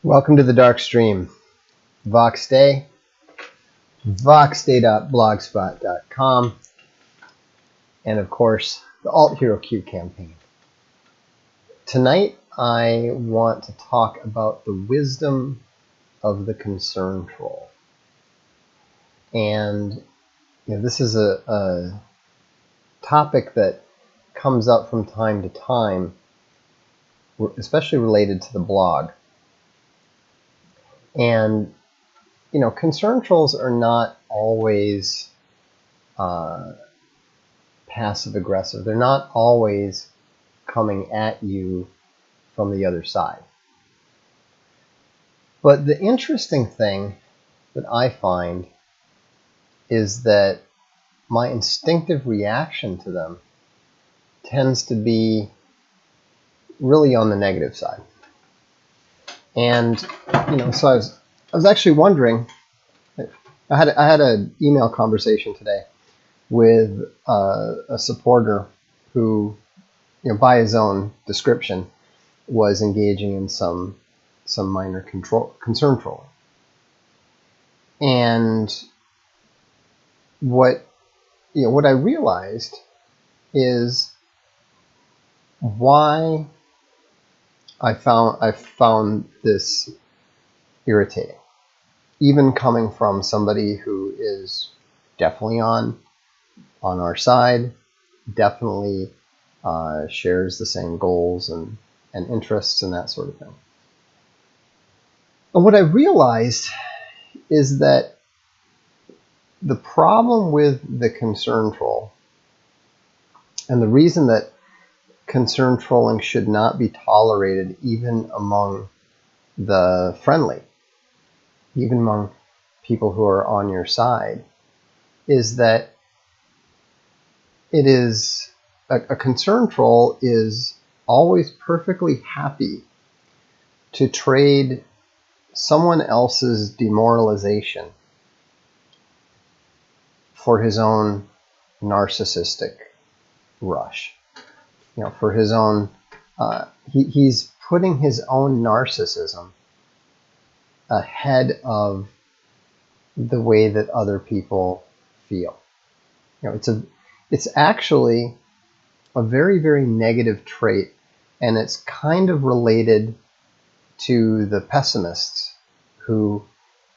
Welcome to the Darkstream. Voxday, voxday.blogspot.com, and of course, the Alt Hero Q campaign. Tonight, I want to talk about the wisdom of the concern troll. And this is a topic that comes up from time to time, especially related to the blog. And concern trolls are not always passive aggressive. They're not always coming at you from the other side. But the interesting thing that I find is that my instinctive reaction to them tends to be really on the negative side. And so I was actually wondering. I had an email conversation today with a supporter who, by his own description, was engaging in some minor concern trolling. And what I realized is why I found this irritating, even coming from somebody who is definitely on our side, definitely shares the same goals and interests and that sort of thing. And what I realized is that the problem with the concern troll, and the reason that concern trolling should not be tolerated even among the friendly, even among people who are on your side, is that it is a concern troll is always perfectly happy to trade someone else's demoralization for his own narcissistic rush. For his own, he's putting his own narcissism ahead of the way that other people feel. It's actually a very, very negative trait, and it's kind of related to the pessimists who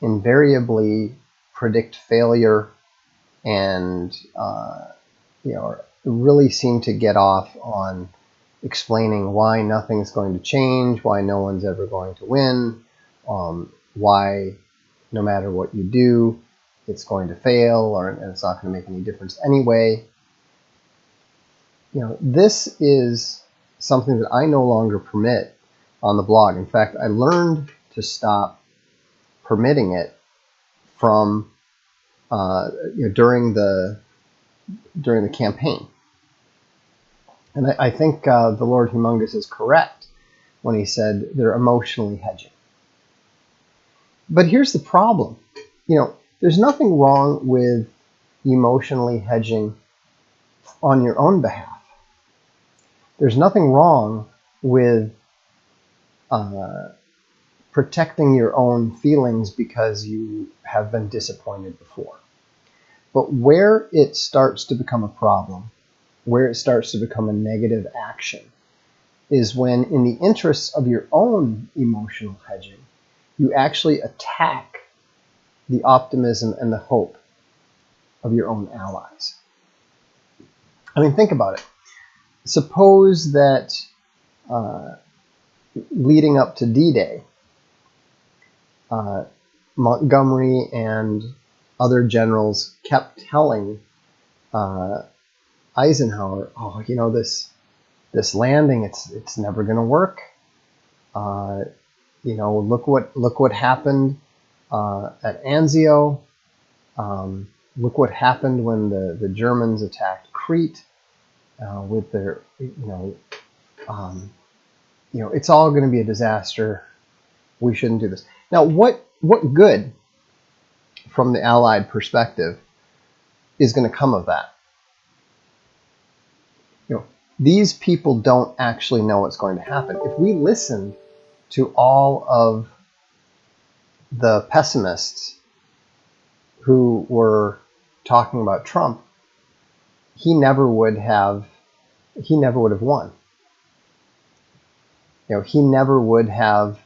invariably predict failure and really seem to get off on explaining why nothing's going to change, why no one's ever going to win, why no matter what you do, it's going to fail, and it's not going to make any difference anyway. This is something that I no longer permit on the blog. In fact, I learned to stop permitting it from during the campaign. And I think the Lord Humongous is correct when he said they're emotionally hedging. But here's the problem. There's nothing wrong with emotionally hedging on your own behalf. There's nothing wrong with protecting your own feelings because you have been disappointed before. But where it starts to become a problem, where it starts to become a negative action, is when, in the interests of your own emotional hedging, you actually attack the optimism and the hope of your own allies. I mean, think about it. Suppose that leading up to D-Day, Montgomery and other generals kept telling Eisenhower, this landing, it's never going to work. Look what happened at Anzio. Look what happened when the Germans attacked Crete with their, it's all going to be a disaster. We shouldn't do this. Now, what good from the Allied perspective is going to come of that? These people don't actually know what's going to happen. If we listened to all of the pessimists who were talking about Trump, he never would have won. He never would have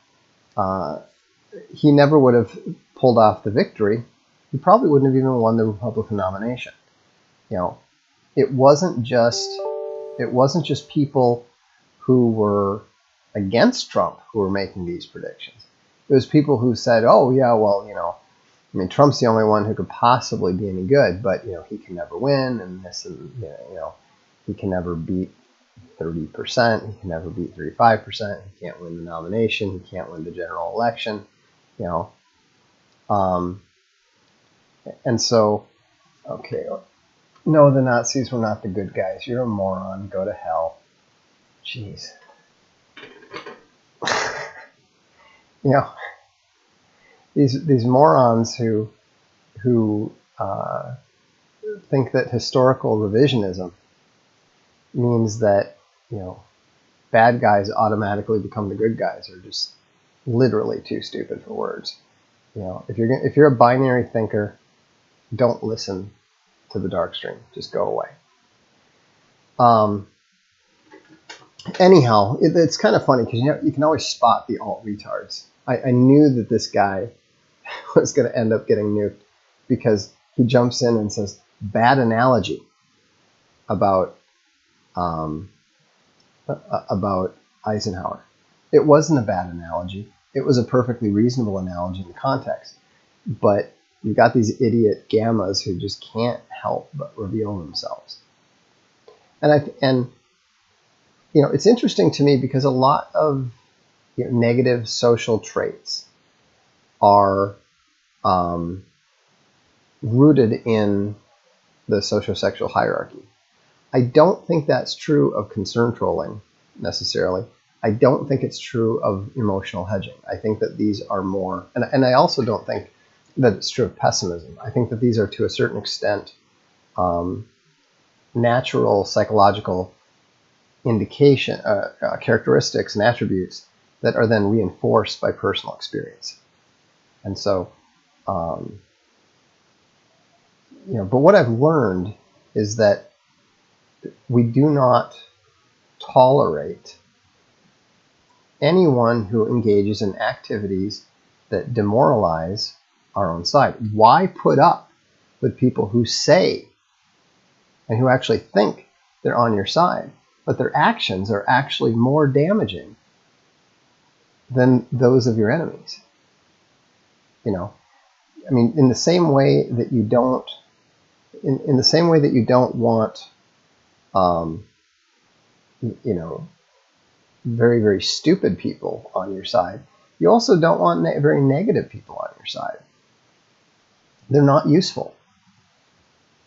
pulled off the victory. He probably wouldn't have even won the Republican nomination. It wasn't just people who were against Trump who were making these predictions. It was people who said, "Oh yeah, well, Trump's the only one who could possibly be any good, but he can never win, and this, and he can never beat 30%. He can never beat 35%. He can't win the nomination. He can't win the general election." And so, okay, no, the Nazis were not the good guys. You're a moron. Go to hell. Jeez. These morons who think that historical revisionism means that bad guys automatically become the good guys are just literally too stupid for words. If you're a binary thinker, don't listen to the Darkstream. Just go away. Anyhow, it's kind of funny because you can always spot the alt retards. I knew that this guy was going to end up getting nuked because he jumps in and says bad analogy about Eisenhower. It wasn't a bad analogy. It was a perfectly reasonable analogy in the context. But you've got these idiot gammas who just can't help but reveal themselves. And it's interesting to me because a lot of negative social traits are rooted in the sociosexual hierarchy. I don't think that's true of concern trolling necessarily. I don't think it's true of emotional hedging. I think that these are more, and I also don't think that it's true of pessimism. I think that these are to a certain extent natural psychological indication, characteristics and attributes that are then reinforced by personal experience. And so, but what I've learned is that we do not tolerate anyone who engages in activities that demoralize our own side. Why put up with people who say and who actually think they're on your side, but their actions are actually more damaging than those of your enemies? In the same way that you don't, in the same way that you don't want, very, very stupid people on your side, you also don't want very negative people on your side. They're not useful.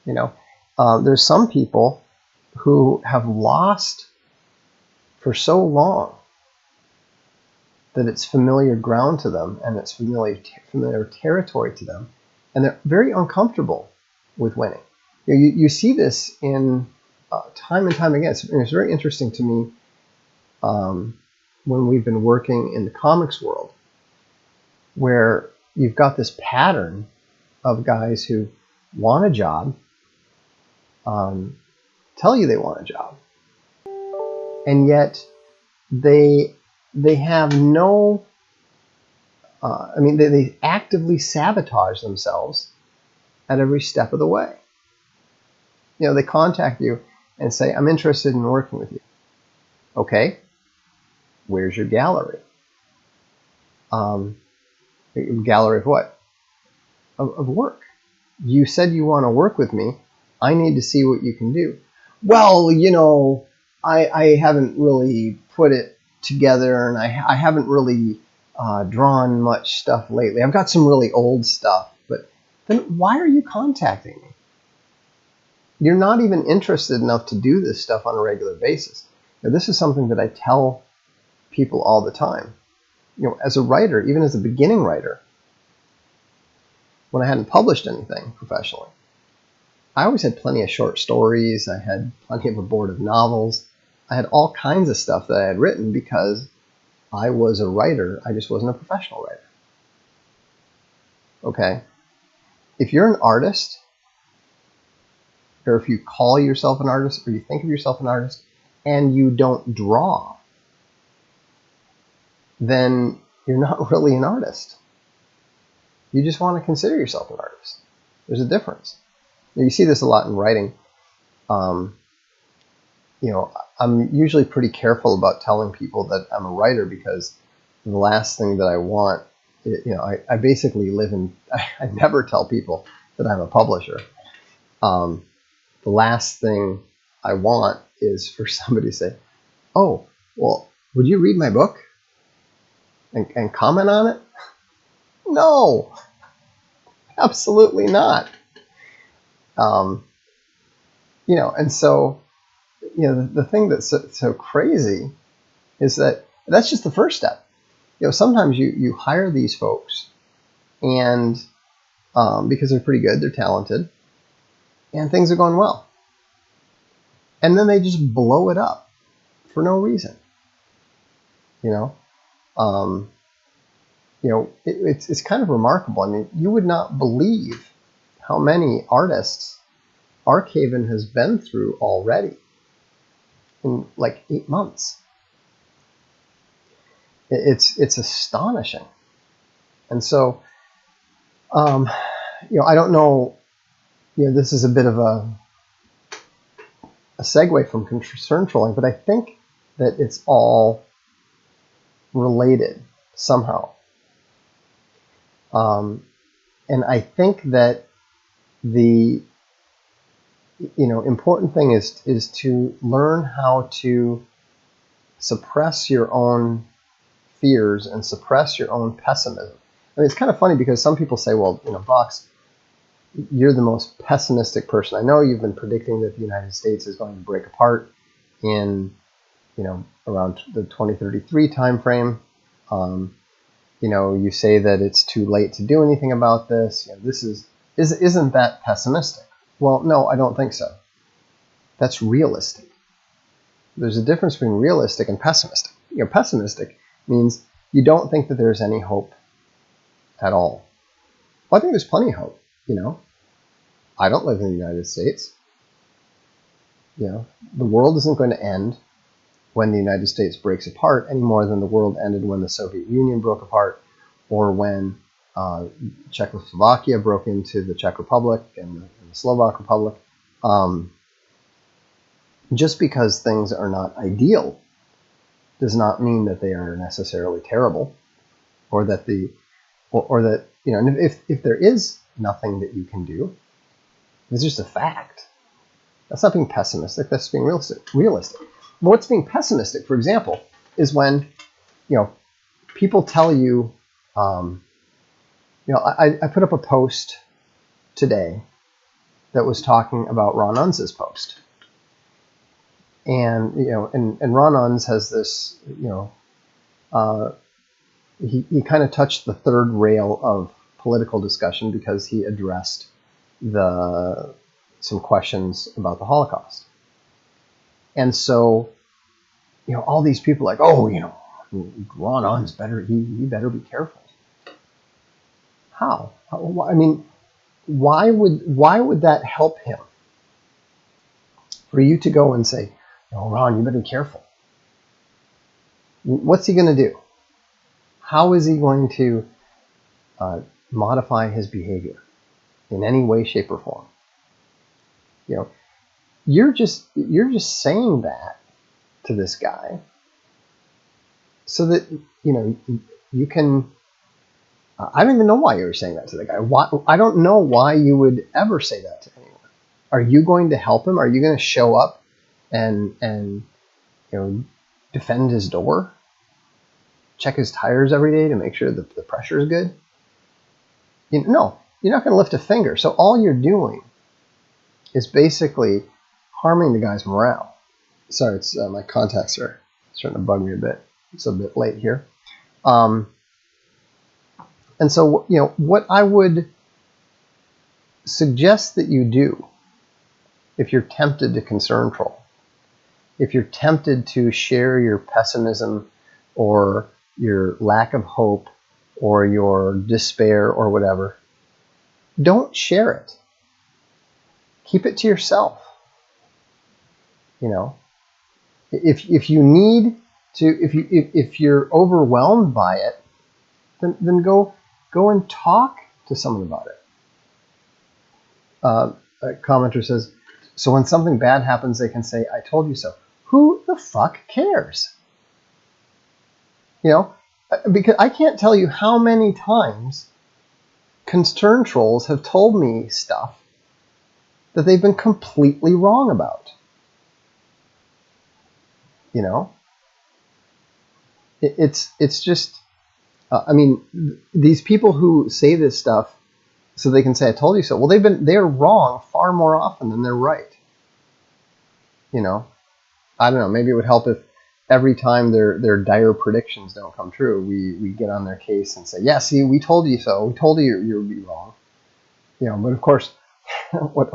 There's some people who have lost for so long that it's familiar ground to them and it's familiar territory to them, and they're very uncomfortable with winning. You see this in time and time again. It's very interesting to me when we've been working in the comics world, where you've got this pattern of guys who want a job, tell you they want a job, and yet they have no, they actively sabotage themselves at every step of the way. They contact you and say, "I'm interested in working with you." Okay, where's your gallery? Gallery of what? Of work. You said you want to work with me. I need to see what you can do. Well, I haven't really put it together, and I haven't really drawn much stuff lately. I've got some really old stuff, but then why are you contacting me? You're not even interested enough to do this stuff on a regular basis. This is something that I tell people all the time. As a writer, even as a beginning writer, when I hadn't published anything professionally, I always had plenty of short stories. I had plenty of a board of novels. I had all kinds of stuff that I had written because I was a writer. I just wasn't a professional writer. Okay? If you're an artist, or if you call yourself an artist, or you think of yourself an artist, and you don't draw, then you're not really an artist. You just want to consider yourself an artist. There's a difference. You see this a lot in writing. I'm usually pretty careful about telling people that I'm a writer, because the last thing that I want, I basically live in, I never tell people that I'm a publisher. The last thing I want is for somebody to say, oh, well, would you read my book and comment on it? No, absolutely not. And so, the thing that's so crazy is that that's just the first step. Sometimes you hire these folks, and because they're pretty good, they're talented, and things are going well. And then they just blow it up for no reason. It's kind of remarkable. I mean, you would not believe how many artists Archaven has been through already in like 8 months. It's astonishing. And so, I don't know, this is a bit of a segue from concern trolling, but I think that it's all related somehow. And I think that the important thing is to learn how to suppress your own fears and suppress your own pessimism. I mean, it's kind of funny because some people say, well, Vox, you're the most pessimistic person. I know you've been predicting that the United States is going to break apart in, around the 2033 timeframe. You say that it's too late to do anything about this. Isn't that pessimistic? Well, no, I don't think so. That's realistic. There's a difference between realistic and pessimistic. Pessimistic means you don't think that there's any hope at all. Well, I think there's plenty of hope. I don't live in the United States. The world isn't going to end when the United States breaks apart any more than the world ended when the Soviet Union broke apart, or when Czechoslovakia broke into the Czech Republic and the Slovak Republic. Just because things are not ideal does not mean that they are necessarily terrible, or that if there is nothing that you can do, it's just a fact. That's not being pessimistic. That's being realistic. But what's being pessimistic, for example, is when people tell you, I put up a post today that was talking about Ron Unz's post. And, and Ron Unz has this, he kind of touched the third rail of political discussion because he addressed some questions about the Holocaust. And so, all these people are like, oh, Ron Unz he better be careful. How? I mean, why would that help him? For you to go and say, oh, Ron, you better be careful. What's he going to do? How is he going to modify his behavior in any way, shape, or form? You're just saying that to this guy so that you can. I don't even know why you were saying that to the guy. I don't know why you would ever say that to anyone. Are you going to help him? Are you going to show up and defend his door, check his tires every day to make sure that the pressure is good? No, you're not going to lift a finger. So all you're doing is basically harming the guy's morale. Sorry, it's my contacts are starting to bug me a bit. It's a bit late here. And so, what I would suggest that you do, if you're tempted to concern troll, if you're tempted to share your pessimism or your lack of hope or your despair or whatever don't share it. Keep it to yourself. You know, if you need to, if you're overwhelmed by it, then go and talk to someone about it. A commenter says, so when something bad happens, they can say, I told you so. Who the fuck cares? You know, because I can't tell you how many times concern trolls have told me stuff that they've been completely wrong about. You know, it's just, I mean, these people who say this stuff so they can say, I told you so. Well, they're wrong far more often than they're right. You know, I don't know, maybe it would help if every time their dire predictions don't come true, we get on their case and say, yeah, see, we told you so. We told you you would be wrong. You know, but of course, what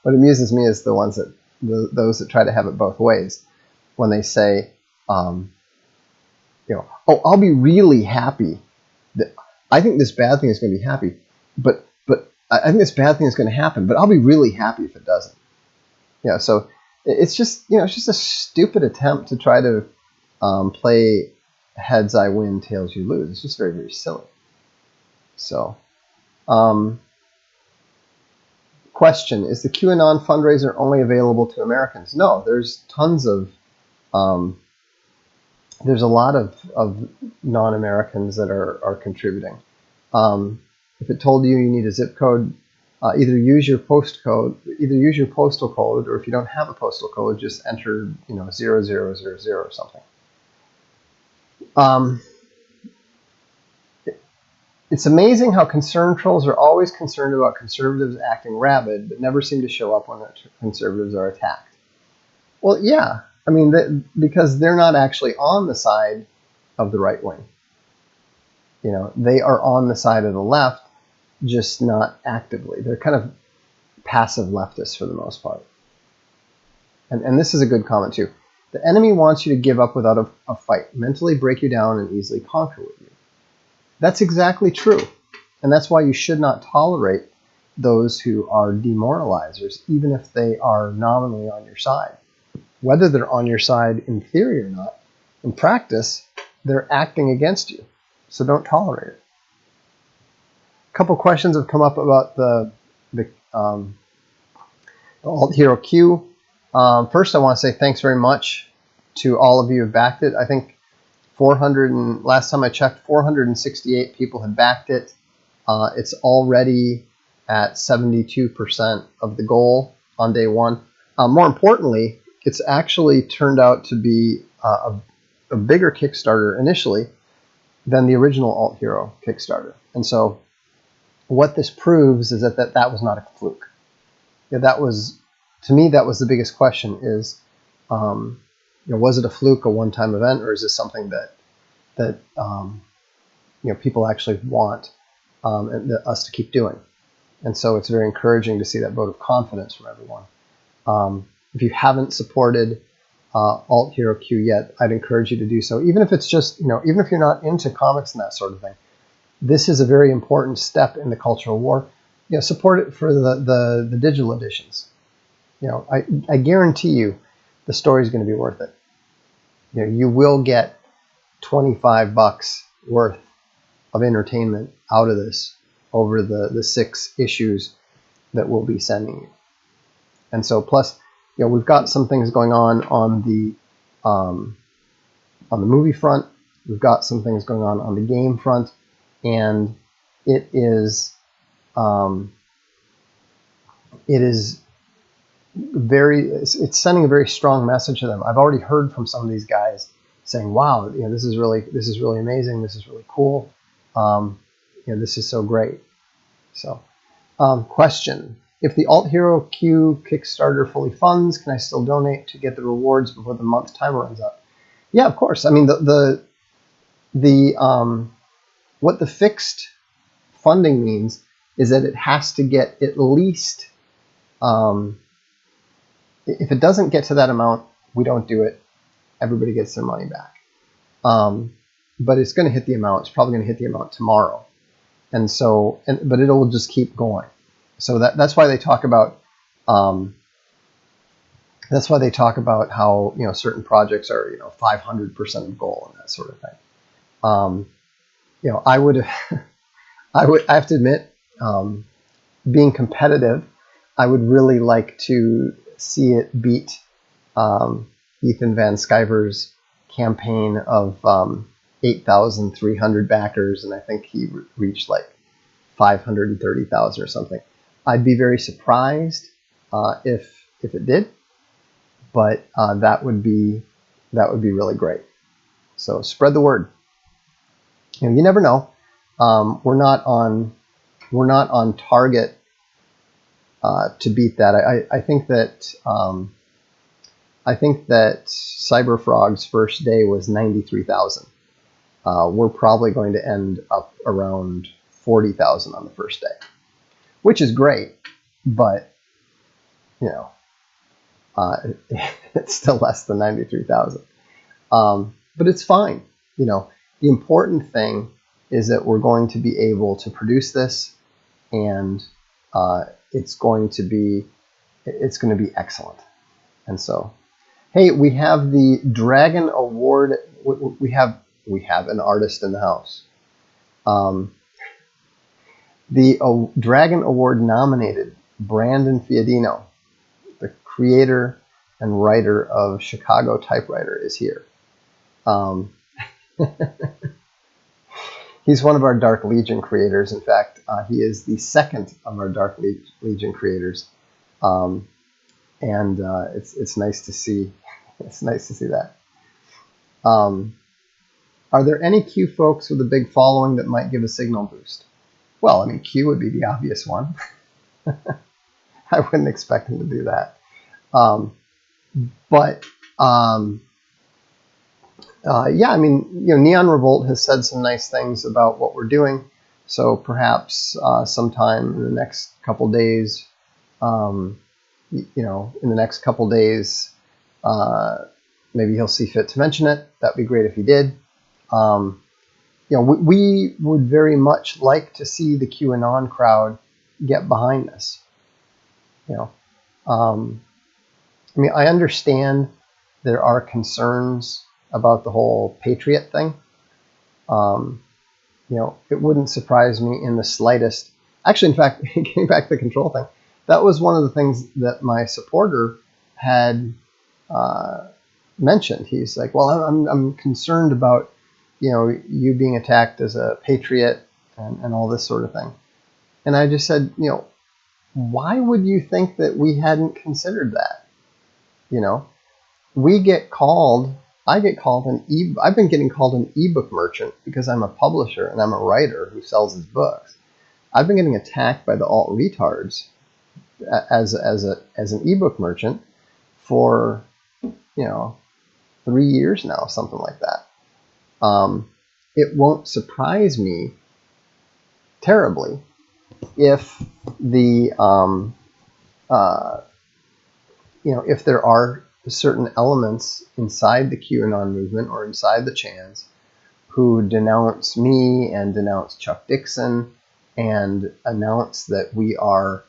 amuses me is those that try to have it both ways. When they say, you know, oh, I'll be really happy. I think this bad thing is going to be happy, but I think this bad thing is going to happen, but I'll be really happy if it doesn't. Yeah, so it's just, you know, it's just a stupid attempt to try to play heads I win, tails you lose. It's just very, very silly. So, question: is the QAnon fundraiser only available to Americans? No, there's tons of there's a lot of non-Americans that are contributing. If it told you need a zip code, either use your postal code, or if you don't have a postal code, just enter 0000 or something. It's amazing how concerned trolls are always concerned about conservatives acting rabid, but never seem to show up when conservatives are attacked. Well, yeah, I mean, because they're not actually on the side of the right wing. You know, they are on the side of the left, just not actively. They're kind of passive leftists for the most part. And this is a good comment too. The enemy wants you to give up without a fight, mentally break you down and easily conquer with you. That's exactly true. And that's why you should not tolerate those who are demoralizers, even if they are nominally on your side. Whether they're on your side in theory or not, in practice, they're acting against you. So don't tolerate it. A couple questions have come up about the Alt Hero Q. First, I want to say thanks very much to all of you who backed it. I think last time I checked, 468 people had backed it. It's already at 72% of the goal on day one. More importantly, it's actually turned out to be a bigger Kickstarter initially than the original Alt Hero Kickstarter. And so what this proves is that was not a fluke. Yeah, to me, that was the biggest question is, was it a fluke, a one-time event, or is this something that people actually want us to keep doing? And so it's very encouraging to see that vote of confidence from everyone. If you haven't supported Alt Hero Q yet, I'd encourage you to do so. Even if it's just, even if you're not into comics and that sort of thing, this is a very important step in the cultural war. Support it for the digital editions. I guarantee you the story is going to be worth it. You will get $25 worth of entertainment out of this over the 6 issues that we'll be sending you. And so plus, we've got some things going on the movie front. We've got some things going on the game front, and it is it's sending a very strong message to them. I've already heard from some of these guys saying, "Wow, this is really amazing. This is really cool. This is so great." So, question: if the Alt Hero Q Kickstarter fully funds, can I still donate to get the rewards before the month timer runs out? Yeah, of course. I mean, what the fixed funding means is that it has to get at least, if it doesn't get to that amount, we don't do it. Everybody gets their money back. But it's going to hit the amount. It's probably going to hit the amount tomorrow. And so, but it will just keep going. So that's why they talk about how certain projects are 500% of goal and that sort of thing. I would I have to admit, being competitive, I would really like to see it beat Ethan Van Sciver's campaign of 8,300 backers, and I think he reached like 530,000 or something. I'd be very surprised if it did, but that would be really great. So spread the word. You never know. We're not on target to beat that. I think that Cyberfrog's first day was 93,000. We're probably going to end up around 40,000 on the first day, which is great, but it's still less than 93,000. But it's fine. The important thing is that we're going to be able to produce this, and it's going to be excellent. And so, hey, we have the Dragon Award. We have an artist in the house. The Dragon Award nominated Brandon Fiadino, the creator and writer of Chicago Typewriter, is here. He's one of our Dark Legion creators. In fact, he is the second of our Dark Legion creators, and it's nice to see. It's nice to see that. Are there any Q folks with a big following that might give a signal boost? Well, I mean, Q would be the obvious one. I wouldn't expect him to do that. Yeah, I mean, Neon Revolt has said some nice things about what we're doing. So perhaps sometime in the next couple days, maybe he'll see fit to mention it. That'd be great if he did. We would very much like to see the QAnon crowd get behind this. I mean, I understand there are concerns about the whole Patriot thing. It wouldn't surprise me in the slightest. Actually, in fact, getting back to the control thing, that was one of the things that my supporter had mentioned. He's like, well, I'm concerned about, you being attacked as a patriot and all this sort of thing. And I just said, why would you think that we hadn't considered that? I get called I've been getting called an ebook merchant because I'm a publisher and I'm a writer who sells his books. I've been getting attacked by the alt retards as an ebook merchant for 3 years now, something like that. It won't surprise me terribly if the if there are certain elements inside the QAnon movement or inside the Chans who denounce me and denounce Chuck Dixon and announce that we are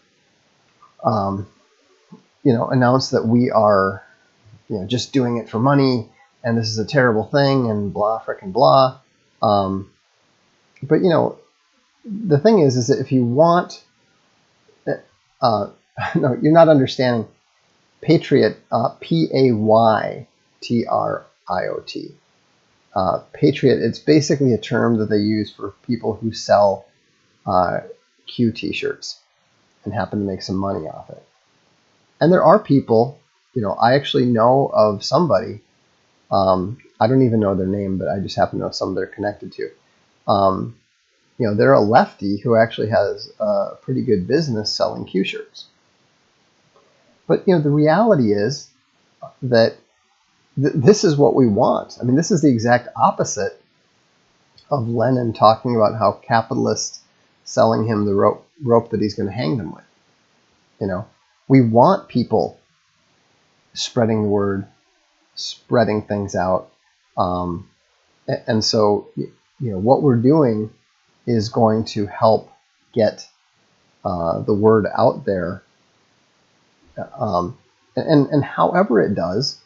just doing it for money and this is a terrible thing and blah frickin' blah. But the thing is that if you want, no, you're not understanding. Patriot, Paytriot. Patriot, it's basically a term that they use for people who sell Q t-shirts and happen to make some money off it. And there are people, I actually know of somebody, I don't even know their name, but I just happen to know some they're connected to. They're a lefty who actually has a pretty good business selling Q shirts. But the reality is that this is what we want. I mean, this is the exact opposite of Lenin talking about how capitalists selling him the rope that he's going to hang them with. We want people spreading the word, spreading things out, and so what we're doing is going to help get the word out there, and however it does,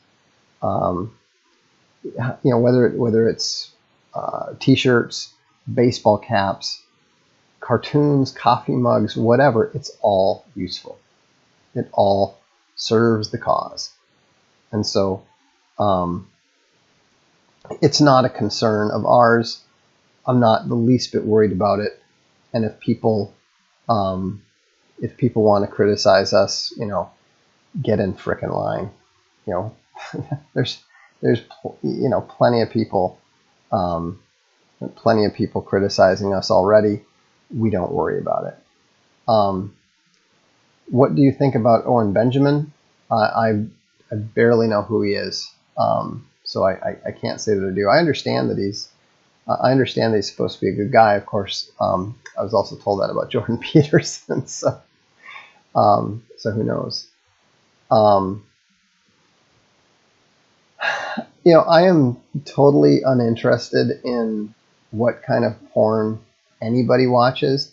whether it's T-shirts, baseball caps, cartoons, coffee mugs, whatever, it's all useful. It all serves the cause. And so it's not a concern of ours. I'm not the least bit worried about it. And if people want to criticize us, get in frickin' line. There's plenty of people criticizing us already. We don't worry about it. What do you think about Owen Benjamin? I barely know who he is, so I can't say that I do. I understand that he's supposed to be a good guy. Of course, I was also told that about Jordan Peterson. So who knows? I am totally uninterested in what kind of porn anybody watches.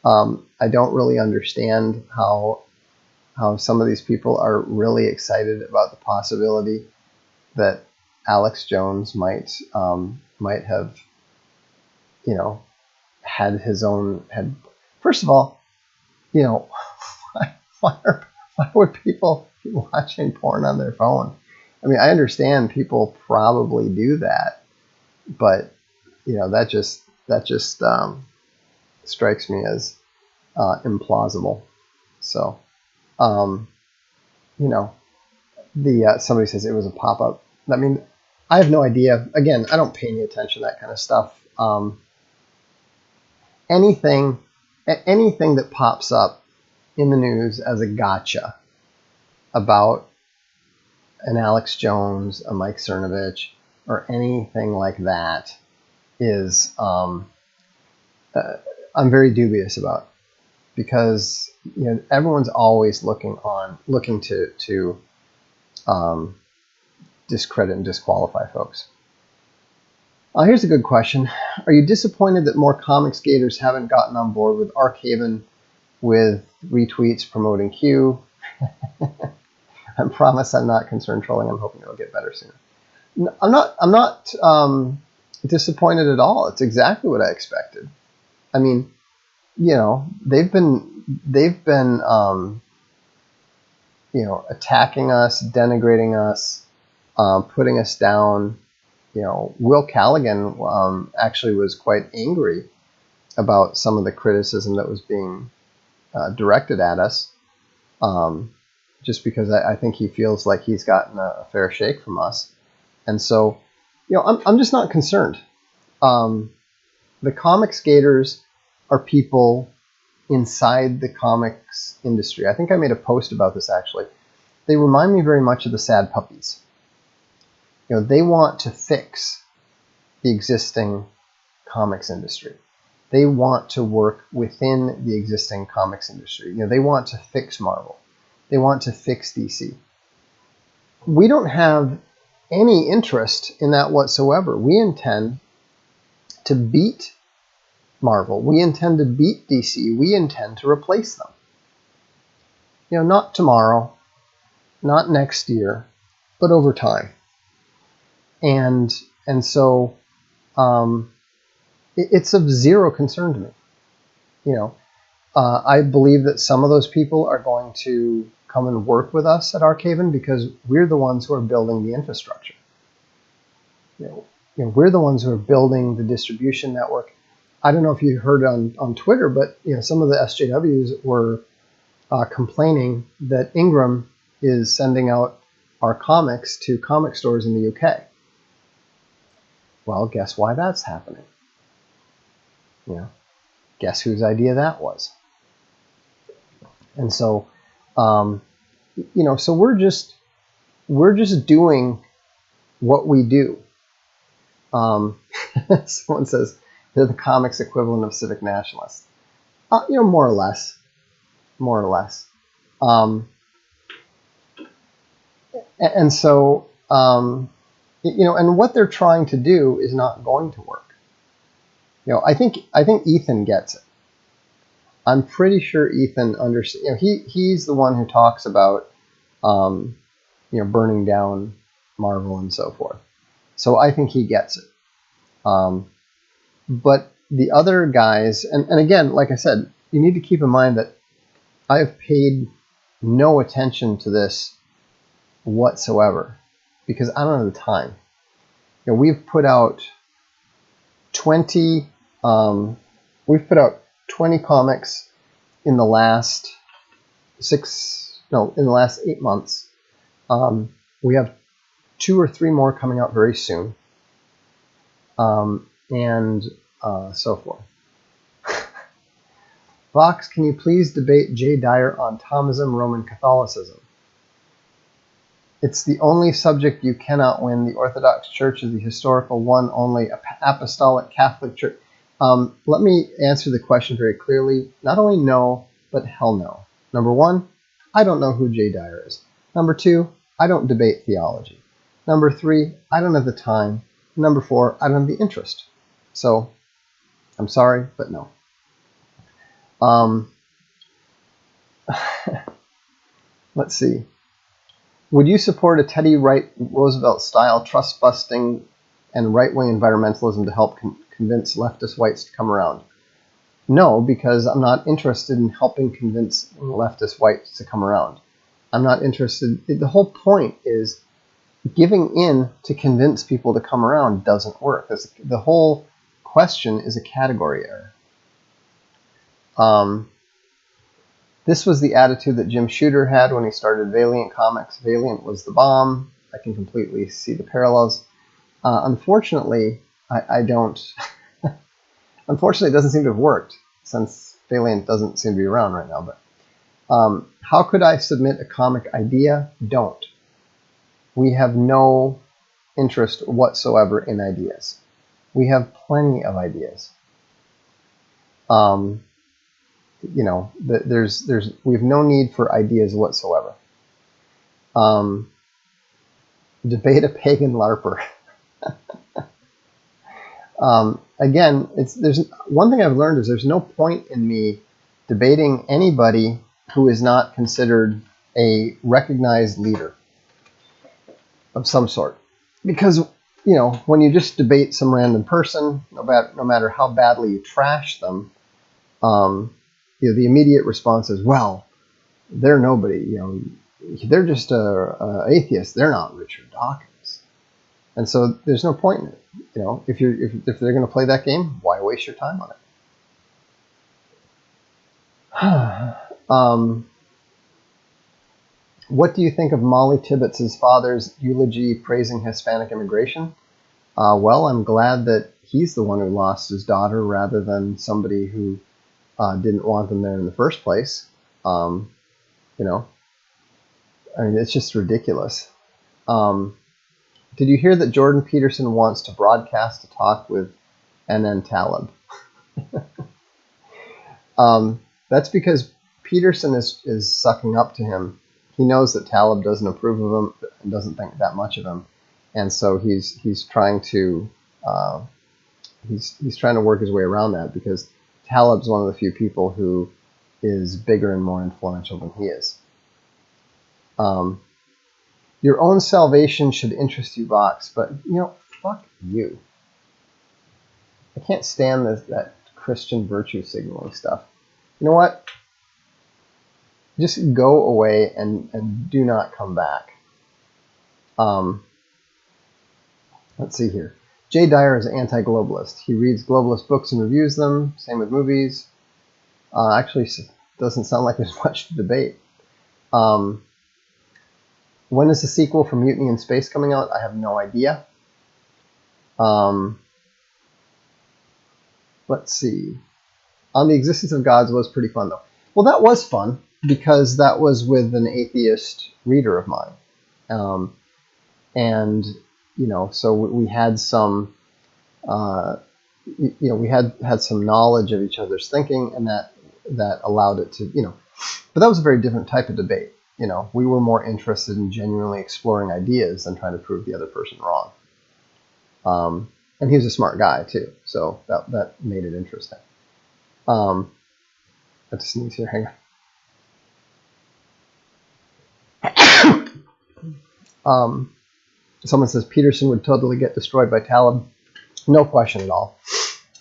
I don't really understand how some of these people are really excited about the possibility that Alex Jones might have, had his own head. First of all, why would people be watching porn on their phone? I mean, I understand people probably do that, but that just strikes me as implausible. So, somebody says it was a pop-up. I mean, I have no idea. Again, I don't pay any attention to that kind of stuff. Anything that pops up in the news as a gotcha about an Alex Jones, a Mike Cernovich, or anything like that is I'm very dubious about, because everyone's always looking to discredit and disqualify folks. Here's a good question. Are you disappointed that more comic skaters haven't gotten on board with Arkhaven with retweets promoting Q? I promise I'm not concerned trolling. I'm hoping it'll get better soon. I'm not disappointed at all. It's exactly what I expected. I mean, they've been attacking us, denigrating us, putting us down. Will Callaghan actually was quite angry about some of the criticism that was being directed at us, just because I think he feels like he's gotten a fair shake from us. And so, I'm just not concerned. The comic skaters are people inside the comics industry. I think I made a post about this, actually. They remind me very much of the Sad Puppies. They want to fix the existing comics industry. They want to work within the existing comics industry. They want to fix Marvel. They want to fix DC. We don't have any interest in that whatsoever. We intend to beat Marvel. We intend to beat DC. We intend to replace them. Not tomorrow, not next year, but over time. And so it's of zero concern to me. I believe that some of those people are going to come and work with us at Arkhaven because we're the ones who are building the infrastructure. We're the ones who are building the distribution network. I don't know if you heard on Twitter, but some of the SJWs were complaining that Ingram is sending out our comics to comic stores in the UK. Well, guess why that's happening? Guess whose idea that was? And so, so we're just doing what we do. Someone says they're the comics equivalent of civic nationalists. More or less. And so, and what they're trying to do is not going to work. I think Ethan gets it. I'm pretty sure Ethan understands. You know, he's the one who talks about, burning down Marvel and so forth. So I think he gets it. But the other guys, and again, like I said, you need to keep in mind that I have paid no attention to this whatsoever because I don't have the time. You know, we've put out 20 comics in the last 8 months. We have 2 or 3 more coming out very soon, and so forth. Vox, can you please debate Jay Dyer on Thomism, Roman Catholicism? It's the only subject you cannot win. The Orthodox Church is the historical one, only apostolic Catholic Church. Let me answer the question very clearly. Not only no, but hell no. Number 1, I don't know who Jay Dyer is. Number 2, I don't debate theology. Number 3, I don't have the time. Number 4, I don't have the interest. So, I'm sorry, but no. Let's see. Would you support a Teddy Roosevelt-style trust-busting and right-wing environmentalism to help convince leftist whites to come around? No, because I'm not interested in helping convince leftist whites to come around. I'm not interested. The whole point is giving in to convince people to come around doesn't work. The whole question is a category error. This was the attitude that Jim Shooter had when he started Valiant Comics. Valiant was the bomb. I can completely see the parallels. Unfortunately, I don't. Unfortunately, it doesn't seem to have worked since Valiant doesn't seem to be around right now. But how could I submit a comic idea? Don't. We have no interest whatsoever in ideas. We have plenty of ideas. We have no need for ideas whatsoever. Debate a pagan LARPer. Again, there's one thing I've learned is there's no point in me debating anybody who is not considered a recognized leader of some sort, because when you just debate some random person, no matter how badly you trash them, the immediate response is, well, they're nobody. They're just a atheist. They're not Richard Dawkins, and so there's no point in it. If they're going to play that game, why waste your time on it? What do you think of Molly Tibbetts' father's eulogy praising Hispanic immigration? Well, I'm glad that he's the one who lost his daughter rather than somebody who didn't want them there in the first place. I mean, it's just ridiculous. Did you hear that Jordan Peterson wants to broadcast a talk with NN Taleb? That's because Peterson is sucking up to him. He knows that Taleb doesn't approve of him and doesn't think that much of him, and so he's trying to he's trying to work his way around that, because Taleb's one of the few people who is bigger and more influential than he is. Your own salvation should interest you, Vox, but fuck you. I can't stand that Christian virtue signaling stuff. You know what? Just go away and do not come back. Let's see here. Jay Dyer is an anti-globalist. He reads globalist books and reviews them. Same with movies. Actually, doesn't sound like there's much to debate. When is the sequel for Mutiny in Space coming out? I have no idea. Let's see. On the Existence of Gods was pretty fun, though. Well, that was fun because that was with an atheist reader of mine. And, so we had some, we had some knowledge of each other's thinking, and that allowed it to, but that was a very different type of debate. We were more interested in genuinely exploring ideas than trying to prove the other person wrong. And he was a smart guy too, so that made it interesting. Got to sneeze here. Hang on. Someone says Peterson would totally get destroyed by Taleb. No question at all.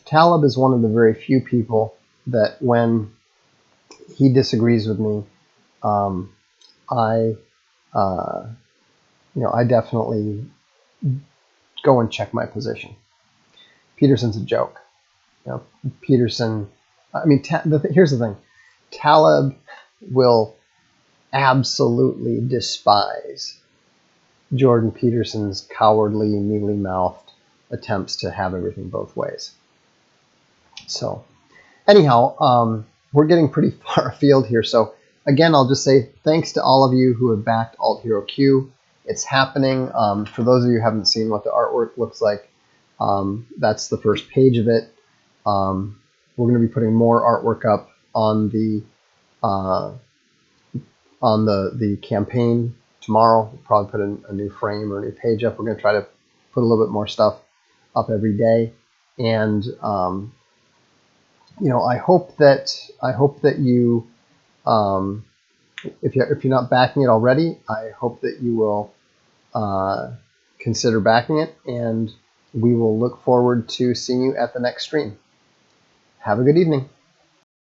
Taleb is one of the very few people that when he disagrees with me, I definitely go and check my position. Peterson's a joke. Peterson. I mean, here's the thing: Taleb will absolutely despise Jordan Peterson's cowardly, mealy-mouthed attempts to have everything both ways. So, anyhow, we're getting pretty far afield here. So, again, I'll just say thanks to all of you who have backed Alt Hero Q. It's happening. For those of you who haven't seen what the artwork looks like, that's the first page of it. We're going to be putting more artwork up on the campaign tomorrow. We'll probably put a new frame or a new page up. We're going to try to put a little bit more stuff up every day, and I hope that you, if you're not backing it already, I hope that you will consider backing it, and we will look forward to seeing you at the next stream. Have a good evening.